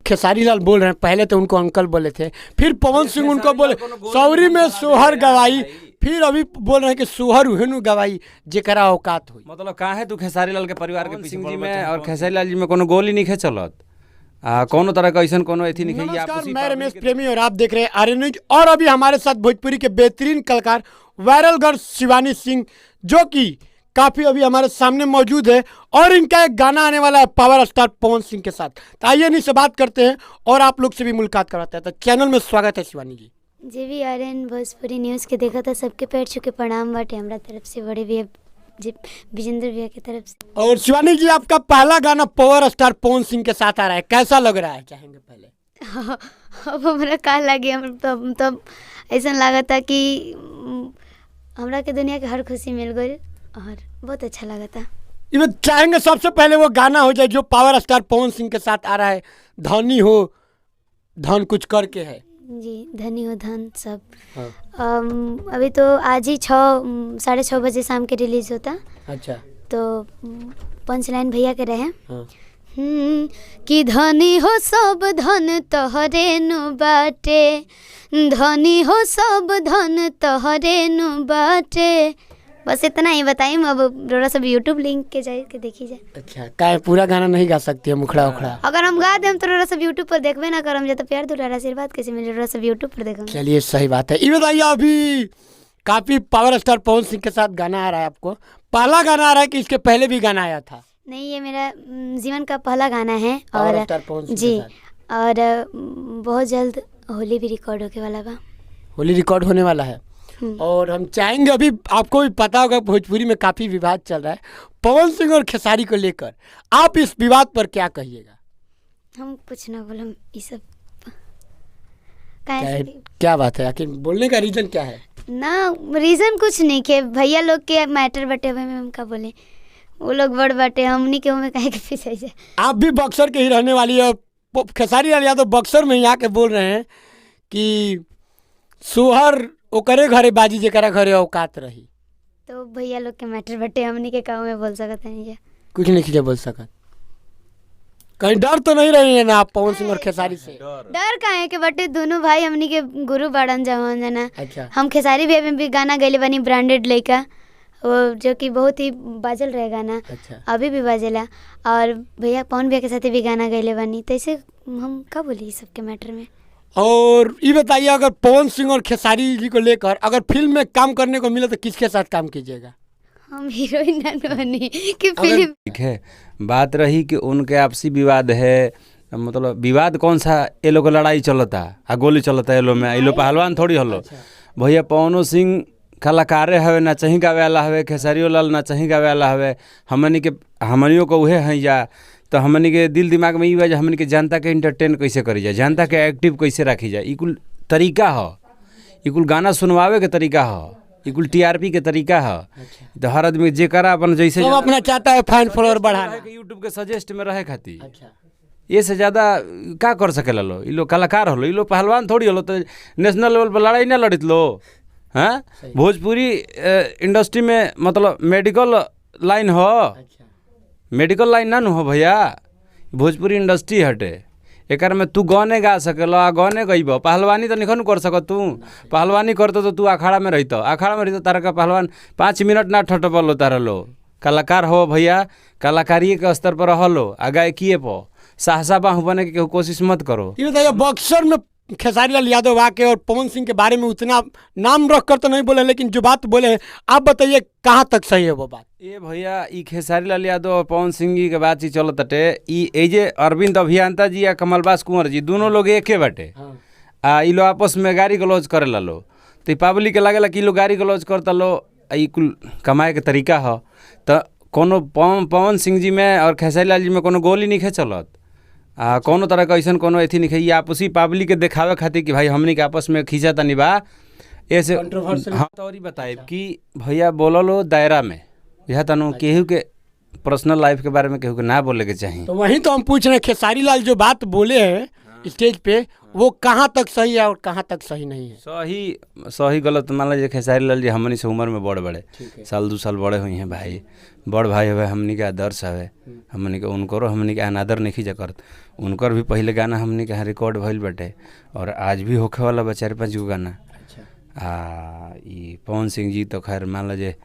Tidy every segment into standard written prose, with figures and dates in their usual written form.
खेसारी लाल बोल रहे हैं, पहले तो उनको अंकल बोले थे, फिर पवन सिंह उनको बोले सौरी में सोहर गवाई, फिर अभी बोल रहे हैं कि सोहर उहेनु गवाई जेकरा औकात हुई। मतलब कहाँ है तू खेसारी लाल के परिवार के पीछे जी में और खेसारी लाल जी में कोनो गोली नहीं चलत, कोनो तरह का ऐसा कोनो एथी नहीं। नमस्कार, मैं रमेश प्रेमी और आप देख रहे हैं आर्यन न्यूज। और अभी हमारे साथ भोजपुरी के बेहतरीन कलाकार वायरल गर्ल शिवानी सिंह, जो कि काफी अभी हमारे सामने मौजूद है, और इनका एक गाना आने वाला है पावर स्टार पवन सिंह के साथ। तो आइए इनसे बात करते हैं और आप लोग से भी मुलाकात कराते हैं। तो चैनल में स्वागत है शिवानी जी। जी भी आर्यन भोजपुरी न्यूज़ के देखा था, सबके पैर छुके प्रणाम बाटे हमारा तरफ से, बड़े भैया जी विजेंद्र भैया की तरफ से। और शिवानी जी, आपका पहला गाना पावर स्टार पवन सिंह के साथ आ रहा है, कैसा लग रहा है चाहेंगे पहले? अब हमारा का लगे, हम तब ऐसा लगा था कि हमरा के दुनिया के हर खुशी मिल गई और बहुत अच्छा लगा था। ये चाहेंगे सबसे पहले वो गाना हो जाए जो पावर स्टार पवन सिंह के साथ आ रहा है, धनी हो धन कुछ करके है। जी धनी हो धन सब। हाँ। अभी तो आज ही 6:30 बजे शाम के रिलीज होता। अच्छा। तो पंच लाइन भैया के रहे। हाँ। कि धनी हो सब धन तोहरे नु बाटे, धनी हो सब धन तोहरे नु बाटे। बस इतना ही बताइए, अब रोड़ा सब यूट्यूब लिंक के जाए के देखी जाए। अच्छा, क्या पूरा गाना नहीं गा सकती है मुखड़ा उखड़ा? अगर हम गा दें तो रोड़ा सब यूट्यूब पर देखबे ना करम, जब प्यार दुलार आशीर्वाद कैसे मिले, रोड़ा सब यूट्यूब पर देखम। चलिए सही बात है। ये बताइए, अभी काफी पावर स्टार पवन सिंह के साथ गाना आ रहा है, आपको पहला गाना आ रहा है कि इसके पहले भी गाना आया था? नहीं, ये मेरा जीवन का पहला गाना है। पावर स्टार पवन सिंह जी, के साथ। और बहुत जल्द होली भी रिकॉर्ड होके वाला बा। होली रिकॉर्ड होने वाला है। और हम चाहेंगे, अभी आपको भी पता होगा भोजपुरी में काफी विवाद चल रहा है पवन सिंह और खेसारी को लेकर, आप इस विवाद पर क्या कहिएगा? हम कुछ ना बोलम, ये सब क्या बात है, आखिर बोलने का रीजन क्या है? ना रीजन कुछ नहीं के, भैया लोग के मैटर बटे हुए में हम का बोले, वो लोग बड़ बटे, हमनी के में काहे के पीछे जाए। आप भी बक्सर के ही रहने वाली है, खेसारी लाल यादव बक्सर में ही आके बोल रहे हैं कि सोहर ओकरे घरे बाजी जेकरा घरे औकात रही। तो भैया लोग के मैटर बटे, हमनी के काम में बोल सकत नहीं, कुछ नहीं कीजिए बोल सकत। कहीं डर तो नहीं रही है ना आप पवन सिंह और खेसारी से? डर का है कि बटे दोनों भाई हमनी के गुरु बाड़न जवान जना। अच्छा। हम खेसारी भैया में भी गाना गैले बनी ब्रांडेड लइका, वो जो कि बहुत ही बाजल रहे गाना। अच्छा। अभी भी बाजेला। और भैया पवन भैया के साथ भी गाना गैले बनी, तो ऐसे हम का बोली सबके मैटर में। और ये बताइए, अगर पवन सिंह और खेसारी जी को लेकर अगर फिल्म में काम करने को मिले तो किसके साथ काम कीजिएगा? हम हीरोइन ना बनी कि फिल्म। ठीक है, बात रही कि उनके आपसी विवाद है, मतलब विवाद कौन सा, ये लोग लड़ाई चलता आ गोली चलता है, ये लोग में ये लोग पहलवान थोड़ी हलो। भैया पवनो सिंह कलाकारे हवे, ना चाही गावे वाला हवे, खेसारियो लाल ना चाही गावे वाला हवे, हमनियों को उहे हैं जा। तो हमनी के दिल दिमाग में ये हमनी के जनता के इंटरटेन कैसे करी जाए, जनता के एक्टिव कैसे रखी जाए, कुल तरीका हो, कुल गाना सुनवावे के तरीका हो, कुल टीआरपी के तरीका हो। तो हर आदमी जे करा अपन जैसे अपना चाहता है फैन फॉलोअर बढ़ाना, यूट्यूब के सजेस्ट में रहे खातिर। अच्छा। ये से ज़्यादा का कर सकेला लो, ये लोग कलाकार हलो, ये लोग पहलवान थोड़ी हलो। तो नेशनल लेवल पर लड़ाई ना लड़ित लो। हाँ, भोजपुरी इंडस्ट्री में मतलब मेडिकल लाइन हो, मेडिकल लाइन ना हो भैया, भोजपुरी इंडस्ट्री हटे। एकर में तू गाने गा सकेला, गाने गईब, पहलवानी तो निखन कर सकत। तू पहलवानी करते तो तू अखाड़ा में रहता, अखाड़ा में रहता तारा का पहलवान 5 मिनट ना ठटपलो तारा लो। कलाकार हो भैया, कलाकारिए के स्तर पर रहो, आ गायकीए पर साहसा बाहु बने के कोशिश मत करो। ये बताइए, बक्सर में खेसारी लाल यादव आके और पवन सिंह के बारे में उतना नाम रख कर तो नहीं बोले, लेकिन जो बात बोले हैं आप बताइए कहाँ तक सही है वो बात? ये भैया ई खेसारी लाल यादव और पवन सिंह जी के बात ही चलत हटे। ई जे अरविंद अभियंता जी या कमलबास कुंवर जी दोनों लोग एके बाटे। आ ई लोग आपस में गाड़ी गलौज करे ला लो, तो पब्लिक के लागेला कि लोग गाड़ी गलौज करता लो, ई कुल कमाए के तरीका हो। तो कोनो पवन सिंह जी में और खेसारी लाल जी में कोनो गोली नहीं चलत, कोनो तरह का ऐसा कोनो एथी नहीं है। आपसी पब्लिक के दिखावे खातिर कि भाई हमनी के आपस में खींचा तनी बा ऐसे। हाँ, तो और बताए कि भैया बोलो दायरा में यह तनु केहू के पर्सनल लाइफ के बारे में केहू के ना बोले के चाहिए। तो वहीं तो हम पूछ रहे हैं, खेसारी लाल जो बात बोले हैं स्टेज पे, वो कहाँ तक सही है और कहाँ तक सही नहीं है? सही गलत मान लीजिए खेसारी लाल जी हमनी से उम्र में बड़े साल 2 साल बड़े हुई हैं भाई, बड़ भाई हवे, हमनी के आदर्श हवे, हमनी के उनको हमनी के अनादर नहीं जा करत। उनकर भी पहले गाना हमनी के यहाँ रिकॉर्ड भइल बाटे और आज भी होखे वाला बा 4-5 गो गाना। ई पवन सिंह जी तो खैर मान लीजिए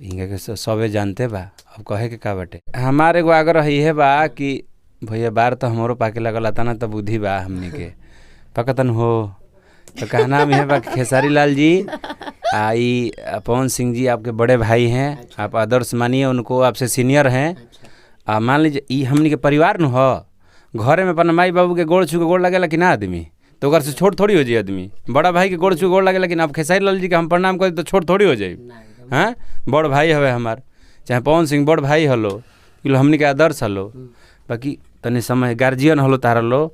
इनके के सबे जानते बा, अब कहे के का बाटे। हमारे एगो आग्रह इहे बा कि भैया बार तो हमरो पाके लगल आता ना, तो बुद्धि बा हमनी के पकतन हो, तो कहना में है बा खेसारी लाल जी आई पवन सिंह जी आपके बड़े भाई हैं, आप आदर्श मानिए उनको, आपसे सीनियर हैं। मान लीजिए ई हमनी के परिवार न हो, घरे में अपन माई बाबू के गोड़ छू के गोड़ लगेला कि ना आदमी, तो ओकर से छोट थोड़ी हो जाए आदमी। बड़ा भाई के गोड़ छू गोड़ लगेला कि ना, आप खेसारी लाल जी के हम प्रणाम करी तो छोट थोड़ी हो जाए। हाँ, बड़ भाई हवे हमार, चाहे पवन सिंह बड़ भाई हलो, हमनी के आदर्श हलो, बाकी तनी समझ गार्जियन हलो तारा लो,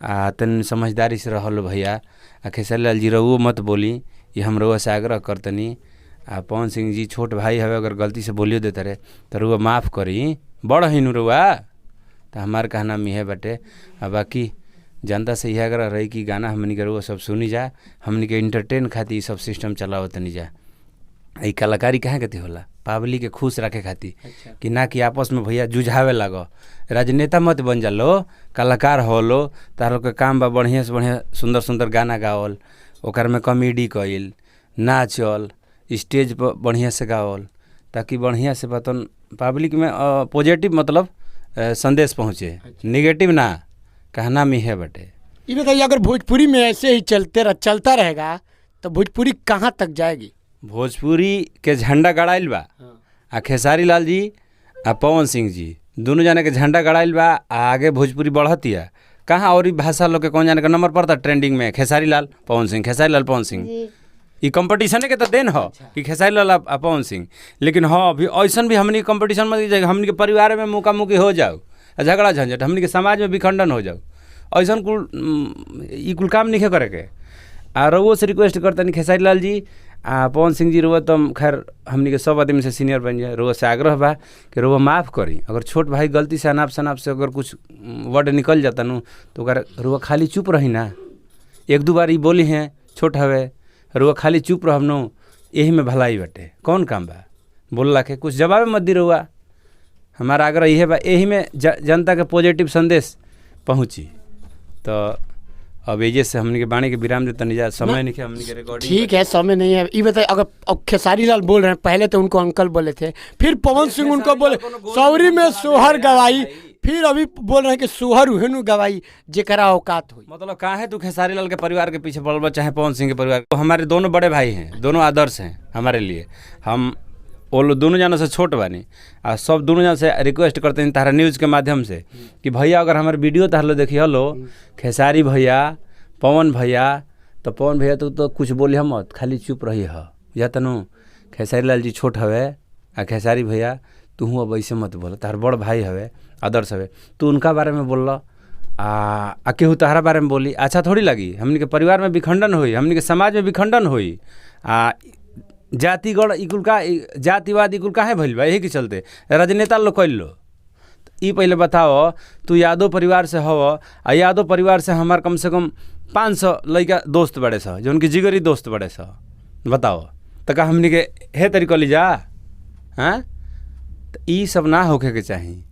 तनी समझदारी से रहलो भैया। खेसारी लाल जी रहुओ मत बोली, ये हम रहुआ से आग्रह करतनी। पवन सिंह जी छोट भाई हवे, अगर गलती से बोलियो देते रहे तो रहुआ माफ़ करी, बड़ ही नु रहुआ, तो हमार कहना मिहे बाटे। बाकी जनता से यह आग्रह रही कि गाना हमनी के रहुआ सब सुनी जा, हमनी के इंटरटेन खातिर ई सब सिस्टम चलाओ तनी जा। ई कलाकारी कहाँ कति होला, पब्लिक के खुश रखे खातिर, कि ना कि आपस में भैया जुझावे लगो। राजनेता मत बन जालो, कलाकार होलो, तारो के काम बा बढ़िया से बढ़िया सुंदर सुंदर गाना गावल, ओकर में कॉमेडी कइल, नाचल, स्टेज पर बढ़िया से गावल, ताकि बढ़िया से बतन पब्लिक में पॉजिटिव मतलब संदेश पहुँचे, निगेटिव ना। कहना में है बटे। ये बताइए, अगर भोजपुरी में ऐसे ही चलता रहेगा तो भोजपुरी कहाँ तक जाएगी? भोजपुरी के झंडा गड़ाइल बा, खेसारी लाल जी पवन सिंह जी दोनों जाने के झंडा गड़ाइल बा, आगे भोजपुरी बढ़तिया। कहाँ और भाषा लोग के कौन जाने का नंबर पड़ता ट्रेंडिंग में? खेसारी लाल पवन सिंह, खेसारी लाल पवन सिंह, ये कंपटीशन के तो देन हो कि खेसारी लाल पवन सिंह। लेकिन हाँ, अभी ऐसा भी हमनी कंपटीशन में जाए, हमनी के परिवार में मुका मुकी हो जाओ, झगड़ा झंझट, हमनी के समाज में विखंडन हो जाओ, ऐसा कुल काम नहीं करे के। रउओ से रिक्वेस्ट करतनी खेसारी लाल जी पवन सिंह जी, रुआ तो खैर हमनी के सब आदमी से सीनियर बन जाए, रुआ से आग्रह बा कि रुआ माफ़ करी। अगर छोट भाई गलती से अनाप शनाप से अगर कुछ वर्ड निकल जाता नु, तो अगर रुआ खाली चुप रही ना, 1-2 बार ही बोली हैं छोट हवे, रुआ खाली चुप रह नु, यही में भलाई बटे। कौन काम बा बोलला के, कुछ जवाब मत दी रुआ। हमारा आग्रह यही बा, यही में जनता के पॉजिटिव संदेश पहुँची। तो अब एजे से हमने के बाणी के विराम देता नहीं जा, समय नहीं है हमने के रिकॉर्डिंग। ठीक है, समय नहीं है। ये बताइए, अगर अब खेसारी लाल बोल रहे हैं, पहले तो उनको अंकल बोले थे, फिर पवन सिंह उनको बोले सौरी में सोहर गवाई, फिर अभी बोल रहे हैं कि सोहर उहेनु गवाई जेकरा औकात हुई। मतलब कहाँ है तू खेसारी लाल के परिवार के पीछे पड़ल बा, चाहे पवन सिंह के परिवार? तो हमारे दोनों बड़े भाई हैं, दोनों आदर्श हैं हमारे लिए। हम वो लोग दोनों जानों से छोट बानी, सब दोनों जान से रिक्वेस्ट करते हैं तारा न्यूज़ के माध्यम से कि भैया अगर हमारे वीडियो तार देखिए हलो खेसारी भैया, पवन भैया, तो पवन भैया तो कुछ बोली हम मत, खाली चुप रही है या तनु खेसारी लाल जी छोट हवे, खेसारी भैया तू अब ऐसे मत बोल, तार बड़ भाई हवे, आदर्श हवे, तू उनका बारे में बोल केहू तहरा बारे में बोली, अच्छा थोड़ी लगी। हमनी के परिवार में विखंडन हुई, हमनी के समाज में विखंडन हुई, जातिगढ़ इकुल का जातिवाद इकुल काहे भइल बा? यही के चलते राजनेता लोग कैल लो। ई पहले बताओ, तू यादव परिवार से हो, यादव परिवार से हमार कम से कम 500 लड़का दोस्त बड़े सा, जो उनकी जिगरी दोस्त बड़े सा, बताओ तो का हमनी के हे तरीका ली जा? हाँ, तो ई सब ना होके के चाहिए।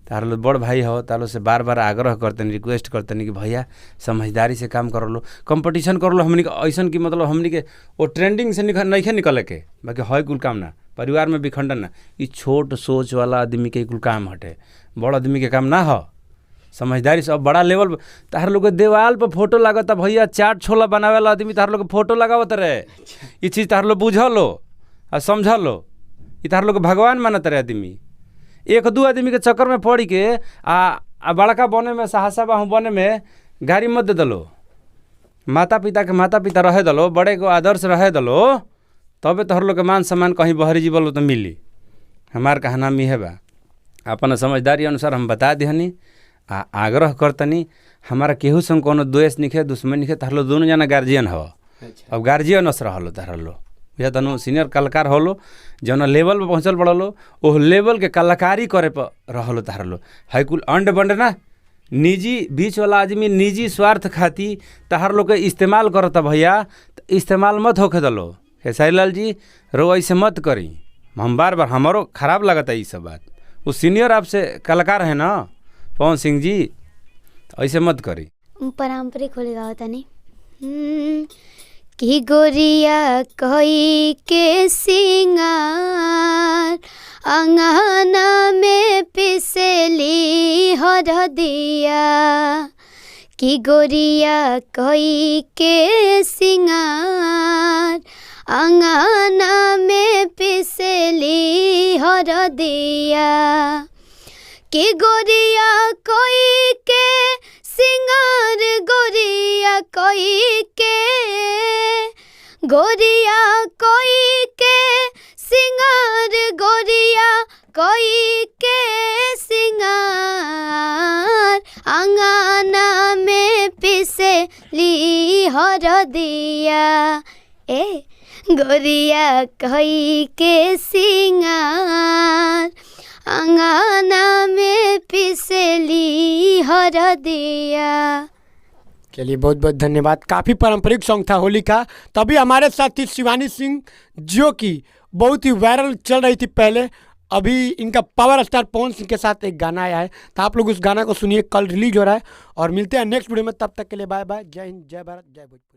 तार लो बड़ भाई हो, तारो से बार बार आग्रह करते हैं, रिक्वेस्ट करते हैं कि भैया समझदारी से काम कर लो, कंपटीशन कर लो। हमनी के ऐसा कि मतलब हमनी के वो ट्रेंडिंग से नहीं निकले के, बाकी है कुल काम ना, परिवार में विखंडन ना, ये छोट सोच वाला आदमी के कुल काम हटे, बड़ आदमी के काम ना हो। समझदारी से अब बड़ा लेवल तार लोग देवाल पर फोटो लागता, भैया चाट छोला बनावे वाला आदमी तार लोग फोटो लगावत रहे, ये चीज़ तार लोग बुझ लो और समझ लो, ये तार लोग भगवान मानत रहे आदमी। 1-2 आदमी के चक्कर में पड़ के बड़का बने में, सहसा बाहू बने में गाड़ी मत दे दलो, माता पिता के माता पिता रहे दलो, बड़े को आदर्श रहे दलो, तबे तोहर लोग के मान सम्मान कहीं बहरी जीवल तो मिली। हमार कहना में है बा, अपन समझदारी अनुसार हम बता दिहनी, आग्रह करतनी, हमारा केहू संग कोनो द्वेष निखे, दुश्मन निखे। तार लो दोनों जना गार्जियन हो, अब गार्जियन अस रहलो, तार लो या तनु सीनियर कलाकार होलो, जौन लेवल पर पहुँचल पड़लो, ओह लेवल के कलाकारी करे पर रहलो तार लो। है कुल अंड बंड ना निजी बीच वाला आदमी निजी स्वार्थ खाती तहार लोग के इस्तेमाल करता भैया, तो इस्तेमाल मत होके दलो। खेसारी लाल जी रो ऐसे मत करी, हम बार बार हमारो खराब लगता ये सब बात। वो सीनियर आपसे कलाकार है ना पवन सिंह जी, ऐसे मत करी। पारंपरिक होलेगा होता नहीं कि गोरिया कोई के सिंगार अंगना में पिसली हरदिया, कि गोरिया कोई के सिंगार अंगना में पिसली हरदिया, कि गोरिया कोई के सिंगार गोरिया कोई के, गोरिया कोई के सिंगार गोरिया कोई के सिंगार अंगना में पिसली हरदिया, ए गोरिया कोई के सिंगार अंगना में पिसली हरदिया। चलिए बहुत बहुत धन्यवाद। काफ़ी पारंपरिक सॉन्ग था होली का। तभी हमारे साथ थी शिवानी सिंह जो कि बहुत ही वायरल चल रही थी पहले। अभी इनका पावर स्टार पवन सिंह के साथ एक गाना आया है, तो आप लोग उस गाना को सुनिए, कल रिलीज हो रहा है। और मिलते हैं नेक्स्ट वीडियो में, तब तक के लिए बाय बाय। जय हिंद, जय भारत, जय भोजपुरी।